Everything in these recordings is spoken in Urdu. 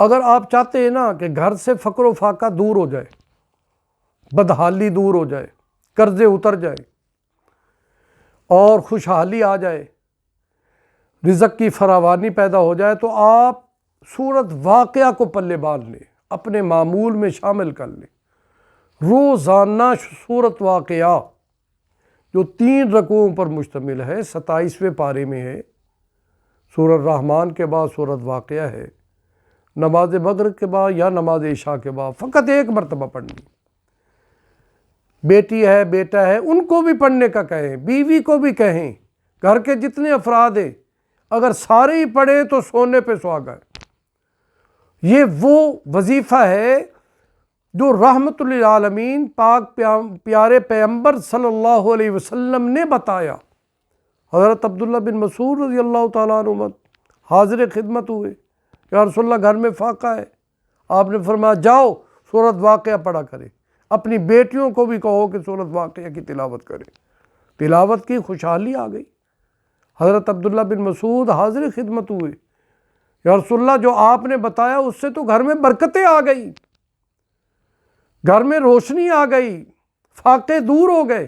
اگر آپ چاہتے ہیں نا کہ گھر سے فقر و فاقہ دور ہو جائے، بدحالی دور ہو جائے، قرضے اتر جائے اور خوشحالی آ جائے، رزق کی فراوانی پیدا ہو جائے، تو آپ سورت واقعہ کو پلے باندھ لیں، اپنے معمول میں شامل کر لیں۔ روزانہ سورت واقعہ جو 3 رکوعوں پر مشتمل ہے، 27ویں پارے میں ہے، سورۃ الرحمن کے بعد سورت واقعہ ہے، نماز مغرب کے بعد یا نماز عشاء کے بعد فقط 1 مرتبہ پڑھنی۔ بیٹی ہے، بیٹا ہے، ان کو بھی پڑھنے کا کہیں، بیوی کو بھی کہیں، گھر کے جتنے افراد ہیں اگر سارے ہی پڑھیں تو سونے پہ سہاگا ہے۔ یہ وہ وظیفہ ہے جو رحمت للعالمین پاک پیارے پیغمبر صلی اللہ علیہ وسلم نے بتایا۔ حضرت عبداللہ بن مسعود رضی اللہ تعالیٰ عنہ حاضر خدمت ہوئے، یا رسول اللہ گھر میں فاقہ ہے، آپ نے فرمایا جاؤ سورت واقعہ پڑھا کرے، اپنی بیٹیوں کو بھی کہو کہ سورت واقعہ کی تلاوت کرے۔ تلاوت کی، خوشحالی آ گئی۔ حضرت عبداللہ بن مسعود حاضر خدمت ہوئے، یا رسول اللہ جو آپ نے بتایا اس سے تو گھر میں برکتیں آ گئی، گھر میں روشنی آ گئی، فاقے دور ہو گئے۔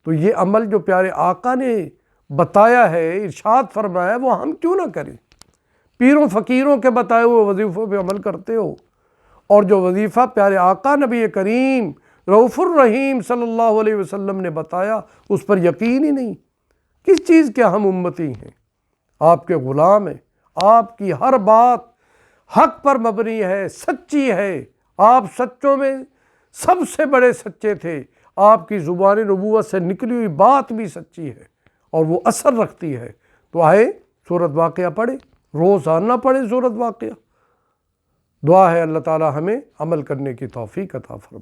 تو یہ عمل جو پیارے آقا نے بتایا ہے، ارشاد فرمایا ہے، وہ ہم کیوں نہ کریں؟ پیروں فقیروں کے بتائے ہوئے وظیفوں پہ عمل کرتے ہو، اور جو وظیفہ پیارے آقا نبی کریم رؤوف الرحیم صلی اللہ علیہ وسلم نے بتایا اس پر یقین ہی نہیں۔ کس چیز کے ہم امتی ہیں؟ آپ کے غلام ہیں، آپ کی ہر بات حق پر مبنی ہے، سچی ہے، آپ سچوں میں سب سے بڑے سچے تھے، آپ کی زبان نبوت سے نکلی ہوئی بات بھی سچی ہے اور وہ اثر رکھتی ہے۔ تو آئے سورت واقعہ پڑھیں، روزانہ پڑھیں سورت واقعہ۔ دعا ہے اللہ تعالی ہمیں عمل کرنے کی توفیق عطا فرمائے۔